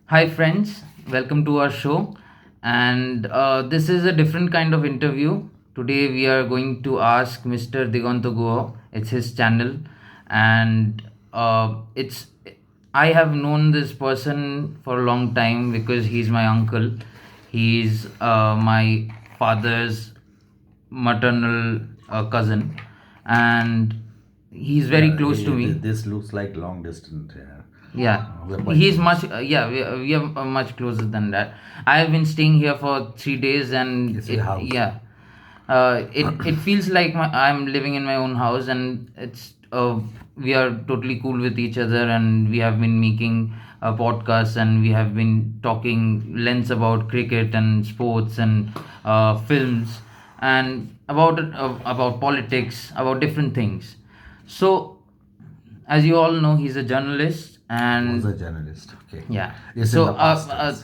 Hi, friends. Welcome to our show. And this is a different kind of interview. Today, we are going to ask Mr. Digonto Goa. It's his channel. And it's I have known this person for a long time because he's my uncle. He's my father's maternal cousin. And he's very Yeah, close to me. this looks like long distance. Yeah, Yeah, we're quite he's much. close. Yeah, we are much closer than that. I have been staying here for 3 days, and It's your house. yeah, it feels like I'm living in my own house, and we are totally cool with each other, and we have been making podcasts, and we have been talking lens about cricket and sports and films and about politics, about different things. So as you all know, he's a journalist, Was a and journalist. Okay, yeah. it's in So the past tense.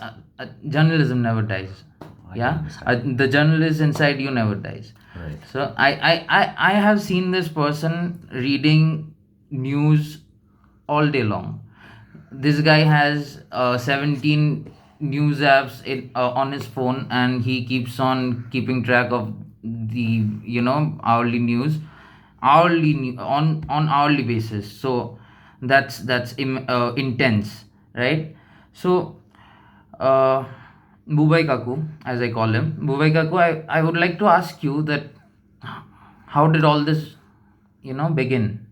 journalism never dies. I can Yeah, understand. the journalist inside you never dies. Right. So I have seen this person reading news all day long. This guy has 17 news apps on his phone, and he keeps on keeping track of the hourly news, on hourly basis. So that's intense, right? So uh Bubai Kaku, as I call him, Bubai Kaku, I would like to ask you that how did all this begin?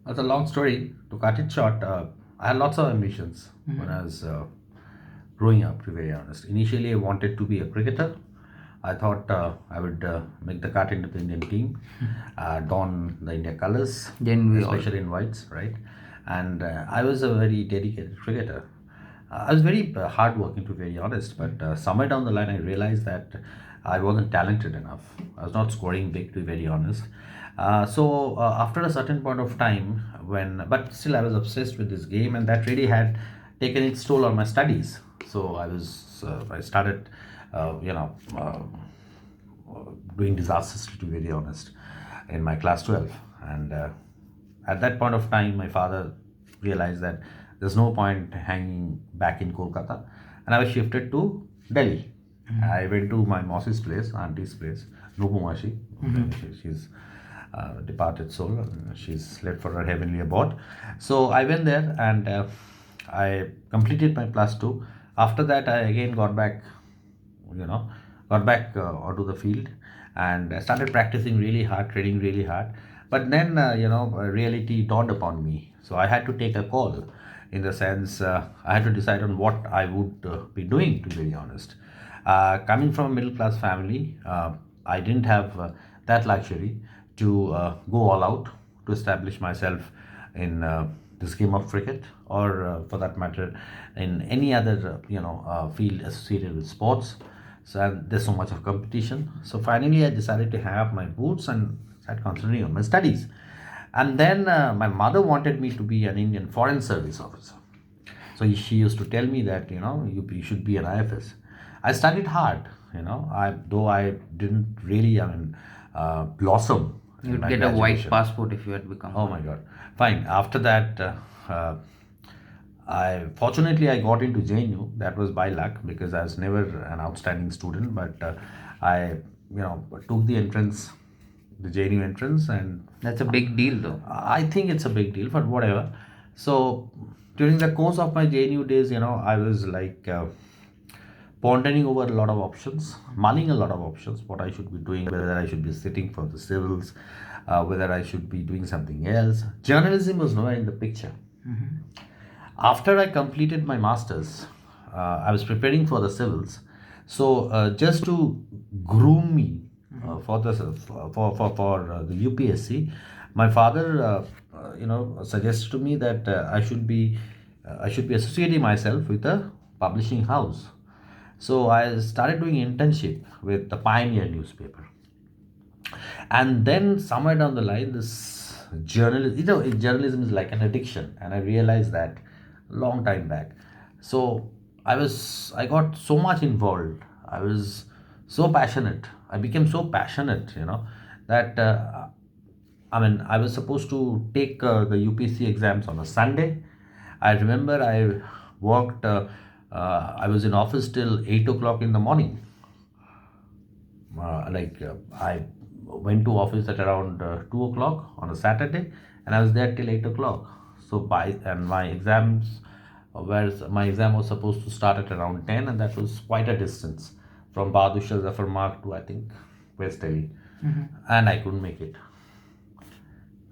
That's a long story. To cut it short, I had lots of ambitions when I was growing up, to be very honest. Initially, I wanted to be a cricketer. I thought I would make the cut into the Indian team, don the India colors, Then we all. especially in whites, right? And I was a very dedicated cricketer. I was very hardworking, to be very honest, but somewhere down the line, I realized that I wasn't talented enough. I was not scoring big, to be very honest. So after a certain point of time, but still I was obsessed with this game, and that really had taken its toll on my studies. So I started, you know, doing disasters, to be very honest, in my class 12. And at that point of time, my father realized that there's no point hanging back in Kolkata, and I was shifted to Delhi. I went to my Mossy's place, auntie's place, Nupumashi. She's departed soul. She's left for her heavenly abode. So I went there, and I completed my plus two. After that, I again you know, got back onto the field, and I started practicing really hard, training really hard. But then, reality dawned upon me. So I had to take a call, in the sense I had to decide on what I would be doing, to be very honest. Coming from a middle class family, I didn't have that luxury to go all out to establish myself in this game of cricket, or for that matter, in any other field associated with sports. So there's so much of competition. So finally, I decided to hang up my boots and start concentrating on my studies. And then my mother wanted me to be an Indian Foreign Service officer. So she used to tell me that you should be an IFS. I studied hard. Though I didn't really, blossom in You'd my get a white graduation. passport if you had become Oh one. my God. Fine. After that, uh, I got into JNU. That was by luck, because I was never an outstanding student, but I took the entrance, the JNU entrance, and That's a big deal, though. I think it's a big deal, but whatever. So during the course of my JNU days, I was like pondering over a lot of options, mulling a lot of options, what I should be doing, whether I should be sitting for the civils, whether I should be doing something else. Journalism was nowhere in the picture. After I completed my masters, I was preparing for the civils. So just to groom me for the UPSC, my father suggested to me that I should be associating myself with a publishing house. So I started doing internship with the Pioneer newspaper, and then somewhere down the line, this journalism is like an addiction, and I realized that long time back. So I got so much involved. I was so passionate. I became so passionate, that I was supposed to take the UPC exams on a Sunday. I remember I worked. I was in office till 8 o'clock in the morning. I went to office at around 2 o'clock on a Saturday, and I was there till 8 o'clock. So my exams, my exam was supposed to start at around 10, and that was quite a distance from Badusha Zafar Mark to, I think, West Delhi, and I couldn't make it.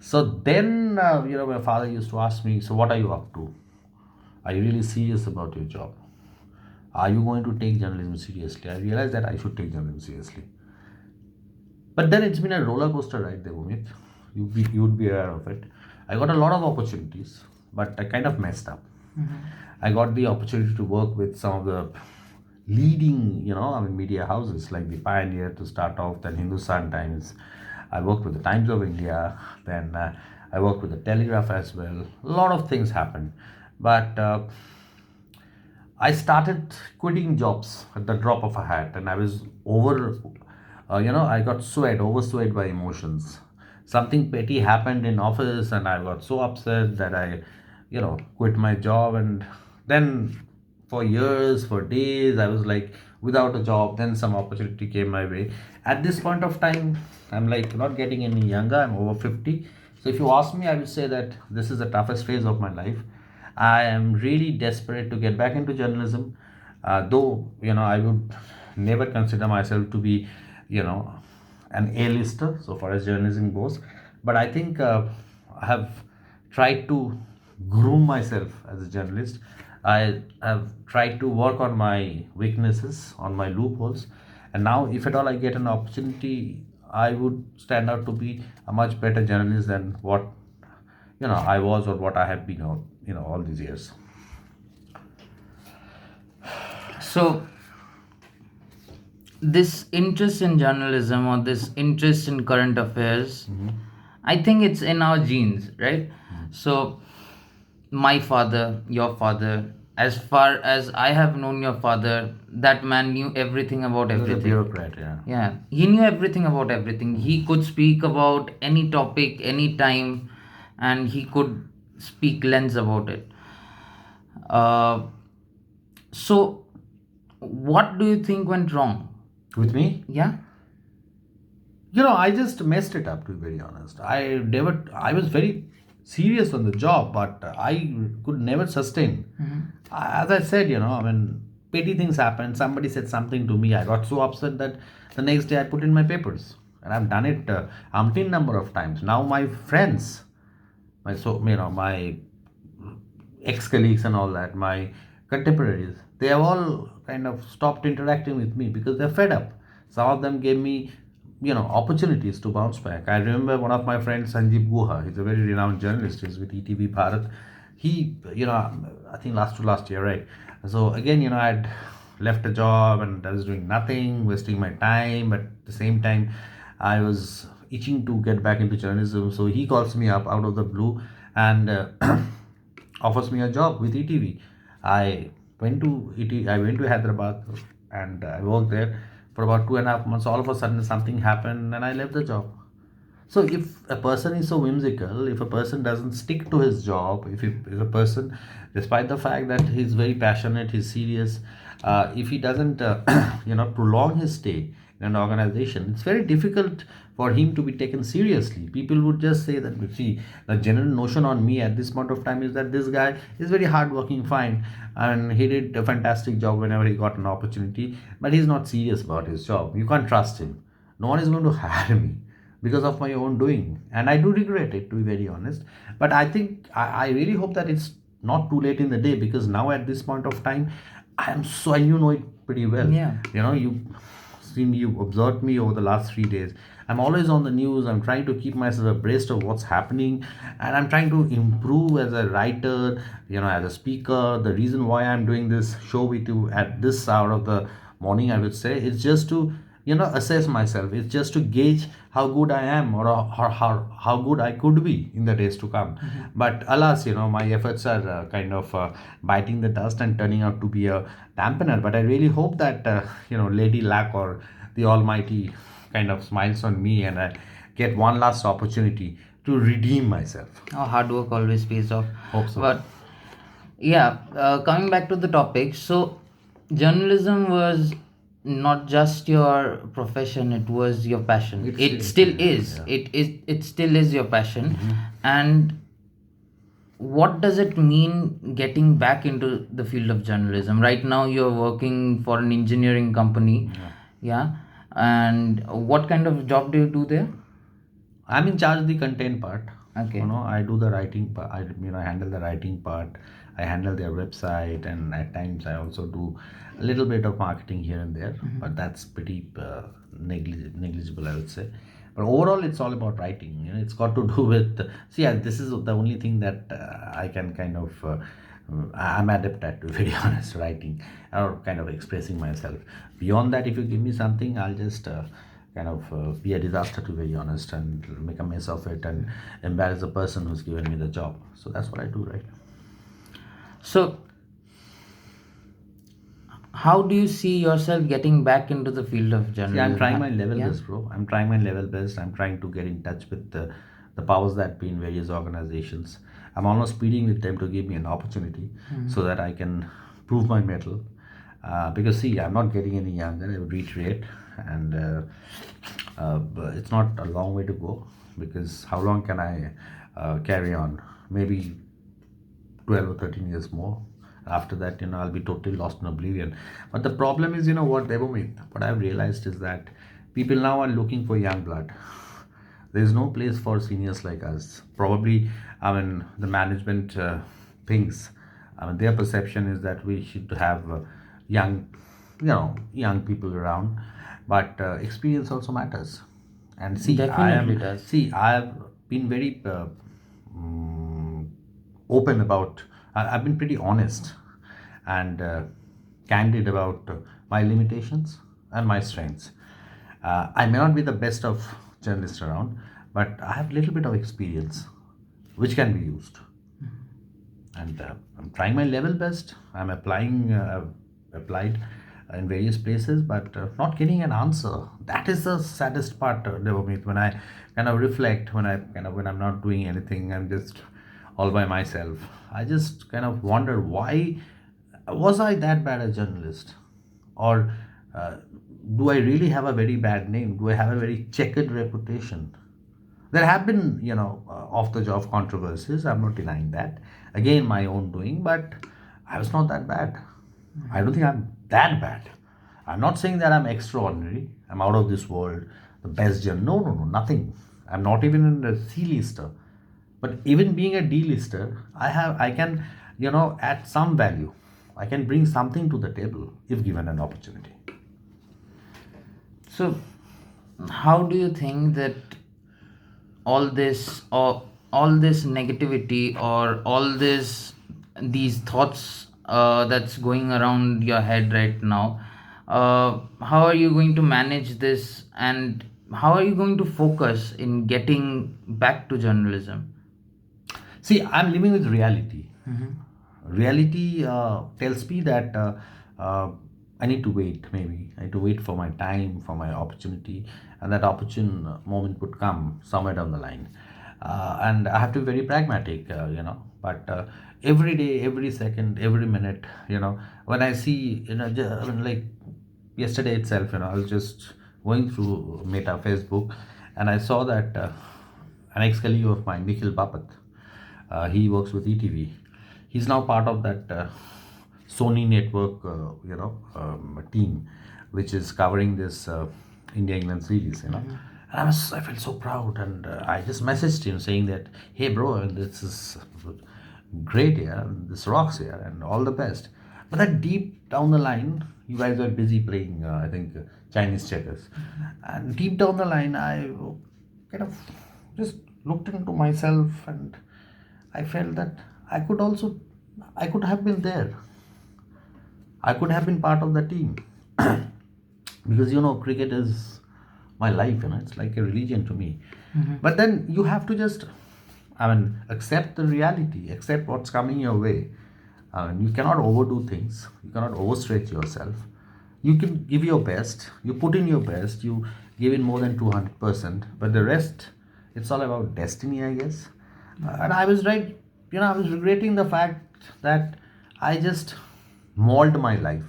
So then, my father used to ask me, "So what are you up to? Are you really serious about your job? Are you going to take journalism seriously?" I realized that I should take journalism seriously. But then it's been a roller coaster ride, Debomit. You'd be aware of it. I got a lot of opportunities, but I kind of messed up. I got the opportunity to work with some of the leading, media houses like the Pioneer to start off, then Hindustan Times. I worked with the Times of India, then I worked with the Telegraph as well. A lot of things happened, but I started quitting jobs at the drop of a hat, and I was I got overswayed by emotions. Something petty happened in office, and I got so upset that I, quit my job. And then for years, for days, I was like without a job. Then some opportunity came my way. At this point of time, I'm like not getting any younger. I'm over 50. So if you ask me, I would say that this is the toughest phase of my life. I am really desperate to get back into journalism, though I would never consider myself to be, you know, an A-lister so far as journalism goes. But I think I have tried to groom myself as a journalist. I have tried to work on my weaknesses, on my loopholes, and now if at all I get an opportunity, I would stand out to be a much better journalist than what I was or what I have been all these years. So, this interest in journalism or this interest in current affairs, I think it's in our genes, right? So, my father, your father, as far as I have known your father, that man knew everything about He was a everything. bureaucrat, yeah. Yeah, he knew everything about everything. He could speak about any topic, any time, and he could speak lens about it. Uh, so, what do you think went wrong? With me, Yeah. I just messed it up, to be very honest. I was very serious on the job, but I could never sustain. As I said, petty things happened. Somebody said something to me. I got so upset that the next day I put in my papers. And I've done it umpteen number of times. Now my friends, my ex-colleagues and all that, my contemporaries, they have all kind of stopped interacting with me because they're fed up. Some of them gave me, opportunities to bounce back. I remember one of my friends, Sanjeev Guha. He's a very renowned journalist. He's with ETV Bharat. He, I think last year, right? So again, I'd left a job and I was doing nothing, wasting my time. But at the same time, I was itching to get back into journalism. So he calls me up out of the blue and offers me a job with ETV. I went to ETV. I went to Hyderabad and I worked there for about 2.5 months. All of a sudden, something happened and I left the job. So if a person is so whimsical, if a person doesn't stick to his job, if a person, despite the fact that he's very passionate, he's serious, if he doesn't, prolong his stay in an organization, it's very difficult for him to be taken seriously. People would just say that, see, the general notion on me at this point of time is that this guy is very hardworking, fine, and he did a fantastic job whenever he got an opportunity, but he's not serious about his job. You can't trust him. No one is going to hire me because of my own doing, and I do regret it, to be very honest. But I think I really hope that it's not too late in the day, because now at this point of time I am so, and you know it pretty well. Yeah. You observed me over the last 3 days. I'm always on the news. I'm trying to keep myself abreast of what's happening, and I'm trying to improve as a writer, as a speaker. The reason why I'm doing this show with you at this hour of the morning, I would say, it's just to assess myself. It's just to gauge how good I am, or how good I could be in the days to come. But alas, my efforts are kind of biting the dust and turning out to be a dampener. But I really hope that Lady Luck or the Almighty kind of smiles on me, and I get one last opportunity to redeem myself. Hard work always pays off. Hope so. But Yeah, coming back to the topic, so journalism was not just your profession, it was your passion. It still is. Yeah. It still is your passion. And what does it mean getting back into the field of journalism? Right now you're working for an engineering company. Yeah. Yeah. And what kind of job do you do there? I'm in charge of the content part. Okay. I do the writing part. I handle the writing part. I handle their website, and at times I also do a little bit of marketing here and there. But that's pretty negligible, I would say. But overall, it's all about writing. It's got to do with. See, this is the only thing that I can kind of. I'm adept at, to be very honest, writing or kind of expressing myself. Beyond that, if you give me something, I'll just kind of be a disaster, to be very honest, and make a mess of it and embarrass the person who's given me the job. So that's what I do, right? So how do you see yourself getting back into the field of See, I'm journalism? trying my level Yeah. best, bro. I'm trying my level best. I'm trying to get in touch with the powers that be in various organizations. I'm almost pleading with them to give me an opportunity so that I can prove my mettle. Because, see, I'm not getting any younger, I would reiterate. And but it's not a long way to go, because how long can I carry on? Maybe 12 or 13 years more. After that, I'll be totally lost in oblivion. But the problem is, what, Debomit, what I've realized is that people now are looking for young blood. There's no place for seniors like us. Probably, the management thinks, their perception is that we should have young, young people around. But experience also matters. And see, Definitely does. I've been very mm, open about. I've been pretty honest and candid about my limitations and my strengths. I may not be the best of journalists around, but I have a little bit of experience which can be used. And I'm trying my level best. I'm applied in various places, but not getting an answer. That is the saddest part, Devamit. When I kind of reflect, when I'm not doing anything, I'm just all by myself. I just kind of wonder, why was I that bad a journalist, or uh, do I really have a very bad name? Do I have a very checkered reputation? There have been, off the job controversies. I'm not denying that. Again, my own doing, but I was not that bad. I don't think I'm that bad. I'm not saying that I'm extraordinary. I'm out of this world, the best gen. No, no, no, nothing. I'm not even in the C-lister. But even being a D-lister, I can, add some value. I can bring something to the table if given an opportunity. So how do you think that all this negativity, or all these thoughts that's going around your head right now, how are you going to manage this, and how are you going to focus in getting back to journalism? See, I'm living with reality. Reality tells me that I need to wait, maybe. I need to wait for my time, for my opportunity, and that opportune moment would come somewhere down the line. And I have to be very pragmatic, But every day, every second, every minute, when I see, like yesterday itself, I was just going through Meta Facebook, and I saw that an ex-colleague of mine, Nikhil Bapat, he works with ETV. He's now part of that Sony network, team, which is covering this India England series. And I felt so proud, and I just messaged him saying that, hey, bro, this is great here, this rocks here, and all the best. But that deep down the line, you guys were busy playing, I think, Chinese checkers. And deep down the line, I kind of just looked into myself, and I felt that I could have been there. I could have been part of the team. Because, cricket is my life, it's like a religion to me. But then you have to just, accept the reality, accept what's coming your way. You cannot overdo things, you cannot overstretch yourself. You can give your best, you put in your best, you give in more than 200%, but the rest, it's all about destiny, I guess. And I was right, I was regretting the fact that I just mauled my life.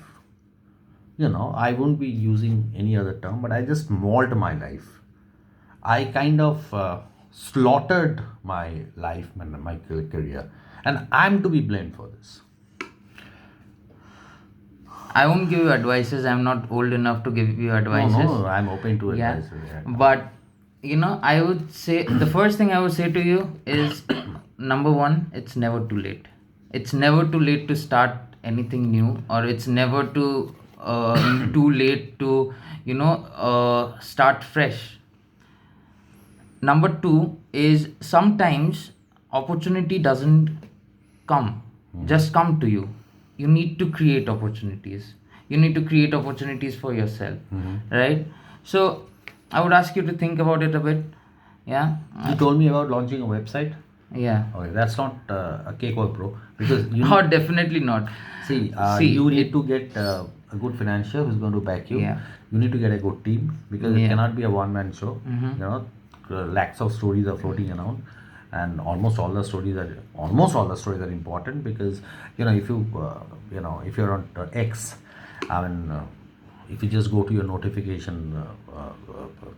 I won't be using any other term, but I just mauled my life. I kind of slaughtered my life and my career, and I'm to be blamed for this. I won't give you advices. I'm not old enough to give you No, advices. no, I'm open to Yeah. advice. Yeah. But I would say the first thing I would say to you is number one, it's never too late. It's never too late to start anything new, or it's never too late to start fresh. Number two is sometimes opportunity doesn't come, just come to you. You need to create opportunities. You need to create opportunities for yourself, right? So I would ask you to think about it a bit. Yeah. You told me about launching a website. Yeah. Okay, that's not a cakewalk, bro. Because Oh, definitely not. see, See, you need to get a good financier who's going to back you. Yeah. You need to get a good team because it Yeah. cannot be a one-man show. Lakhs of stories are floating around, and almost all the stories are important because if if you're on X, I mean. If you just go to your notification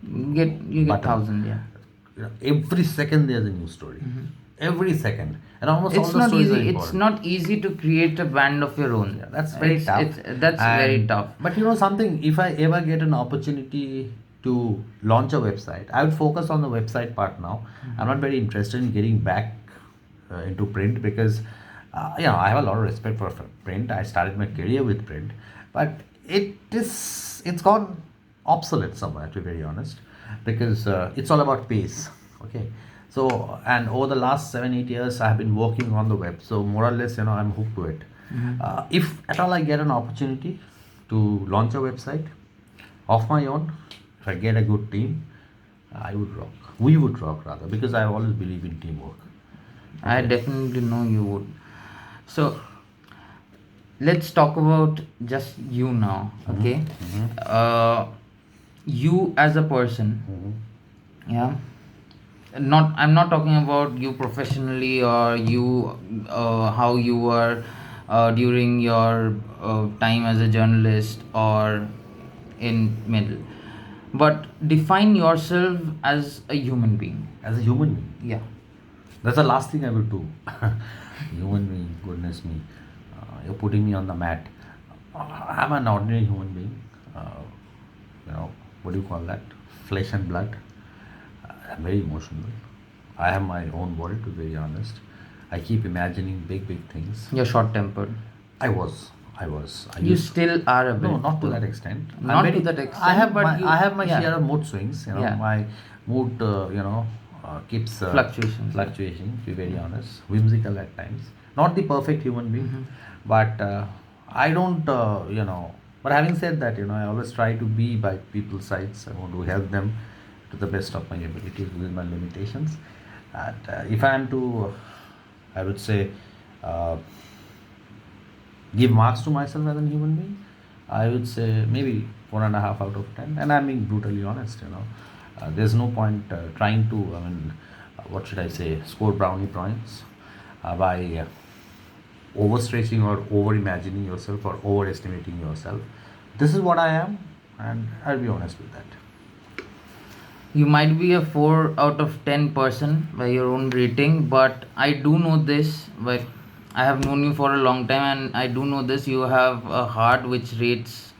you get button, 1,000. Yeah. Every second there's a new story. Every second, and almost all It's the not stories are easy. It's important. not easy to create a brand of your own. Yeah, that's very It's tough. that's very tough. But something, if I ever get an opportunity to launch a website, I would focus on the website part now. I'm not very interested in getting back into print because I have a lot of respect for print. I started my career with print, but it's gone obsolete somewhere, to be very honest, because it's all about pace. Okay. So, and over the last 7 8 years, I have been working on the web. So more or less, I'm hooked to it. If at all I get an opportunity to launch a website of my own, if I get a good team, I would rock. We would rock rather, because I always believe in teamwork. I definitely know you would. So let's talk about just you now, okay? You as a person, yeah. I'm not talking about you professionally or you how you were during your time as a journalist or in middle, but define yourself as a human being. As a human being, Yeah. that's the last thing I will do. Human being, goodness me. You're putting me on the mat. I'm an ordinary human being. What do you call that? Flesh and blood. I'm very emotional. I have my own world, to be very honest. I keep imagining big, big things. You're short tempered. I was. I was. I You used. still are a bit. No, not to that extent. I'm Not to very. that extent. I have but my. you, I have my yeah. share of mood swings. Yeah. My mood. Keeps Fluctuations. fluctuating. To be very honest, whimsical at times. Not the perfect human being, but I don't. But having said that, I always try to be by people's sides. I want to help them to the best of my abilities within my limitations. And if I am to, I would say, uh, give marks to myself as a human being, I would say maybe 4.5 out of 10. And I'm being brutally honest. There's no point trying to. I mean, what should I say? Score brownie points by overstretching or over imagining yourself or overestimating yourself. This is what I am, and I'll be honest with that. You might be a 4 out of 10 person by your own rating, but I do know this. But I have known you for a long time, and I do know this. You have a heart which rates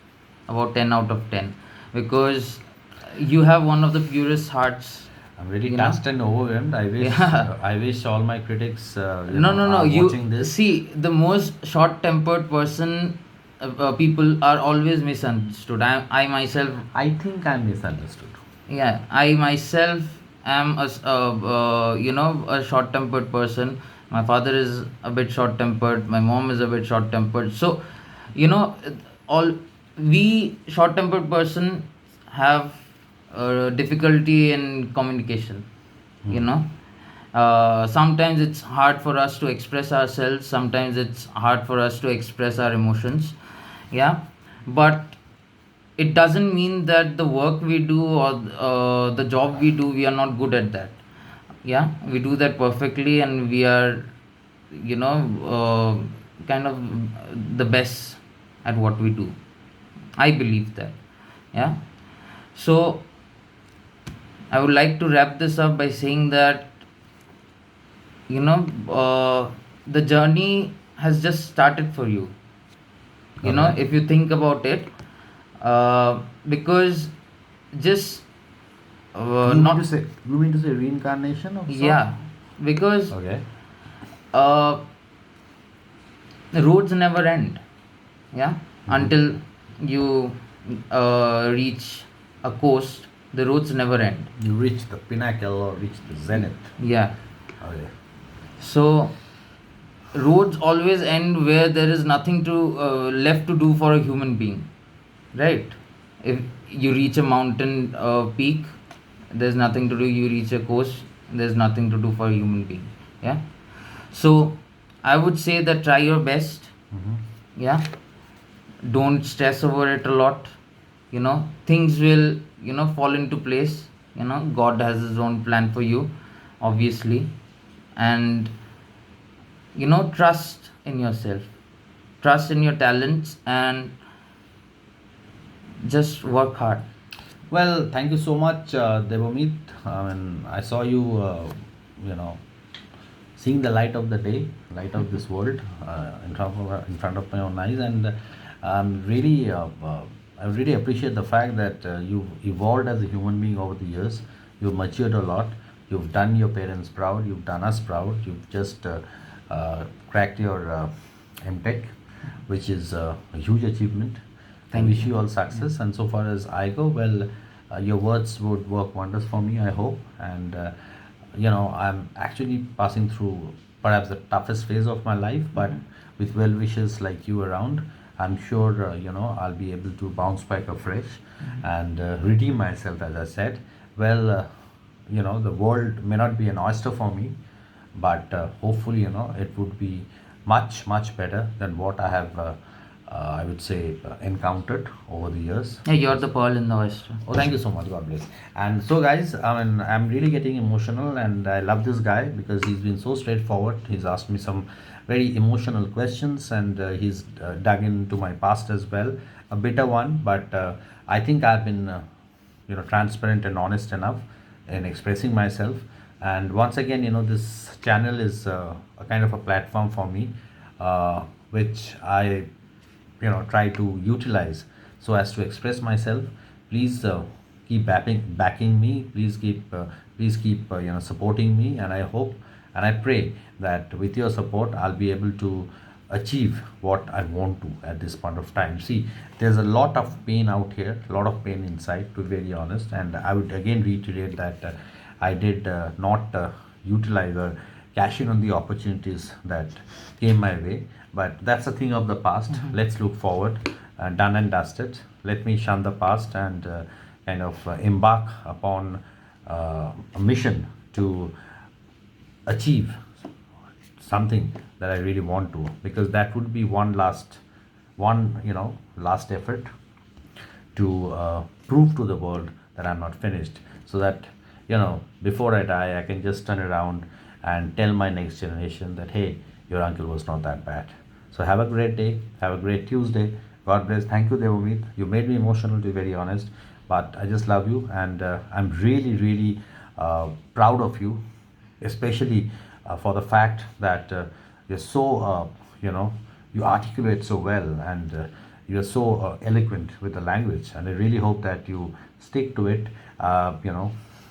about 10 out of 10 because you have one of the purest hearts. I'm really You know? touched and overwhelmed. I wish Yeah. I wish all my critics No. are You watching this. see, the most short-tempered person, people are always misunderstood. I myself, I think I'm misunderstood. yeah, I myself am a short-tempered person. My father is a bit short-tempered. My mom is a bit short-tempered. So, you know, all we short-tempered person have difficulty in communication. You know, sometimes it's hard for us to express ourselves. Sometimes it's hard for us to express our emotions. Yeah, but it doesn't mean that the work we do or the job we do we are not good at that. Yeah, we do that perfectly, and we are you know kind of the best at what we do. I believe that. Yeah. So I would like to wrap this up by saying that, you know, the journey has just started for you. Okay. If you think about it, because just You mean to not, say reincarnation of sort? yeah, because Okay. uh, the roads never end. Yeah, Mm-hmm. until you reach a coast, the roads never end. You reach the pinnacle or reach the zenith. Yeah. Okay. So roads always end where there is nothing to left to do for a human being, right? If you reach a mountain peak, there's nothing to do. You reach a coast, there's nothing to do for a human being. Yeah. So I would say that try your best. Mm-hmm. Yeah. Don't stress over it a lot. Things will fall into place. God has his own plan for you, obviously. And trust in yourself, trust in your talents, and just work hard. Well, thank you so much, Debomit. I mean, I saw you, you know, seeing the light of the day, light of this world, in front of my own eyes, and I'm really, I really appreciate the fact that you've evolved as a human being over the years. You've matured a lot. You've done your parents proud. You've done us proud. You've just cracked your MTech, which is a huge achievement. I Thank wish you. you all success. And so far as I go, well, your words would work wonders for me, I hope. And I'm actually passing through perhaps the toughest phase of my life, but with well wishers like you around, I'm sure I'll be able to bounce back afresh and redeem myself, as I said. Well, the world may not be an oyster for me, but hopefully it would be much much better than what I have I would say encountered over the years. Yeah, you're the pearl in the oyster. Oh, thank you so much. God bless. And so, guys, I mean, I'm really getting emotional, and I love this guy because he's been so straightforward. He's asked me some very emotional questions, and he's dug into my past as well, a bitter one. But I think I've been, transparent and honest enough in expressing myself. And once again, this channel is a kind of a platform for me, which I try to utilize so as to express myself. Please keep backing me. Please keep supporting me, and I hope and I pray that with your support I'll be able to achieve what I want to at this point of time. See, there's a lot of pain out here, a lot of pain inside, to be very honest, and I would again reiterate that I did not utilize or cash in on the opportunities that came my way. But that's a thing of the past. Let's look forward, done and dusted. Let me shun the past and kind of embark upon a mission to achieve something that I really want to, because that would be last effort to prove to the world that I'm not finished, so that before I die, I can just turn around and tell my next generation that hey, your uncle was not that bad. So have a great day, have a great Tuesday. God bless. Thank you, Devamit. You made me emotional, to be very honest, but I just love you, and I'm really, really proud of you, especially for the fact that you're so you know you articulate so well, and you're so eloquent with the language, and I really hope that you stick to it,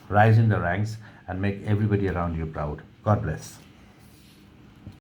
rise in the ranks and make everybody around you proud. God bless.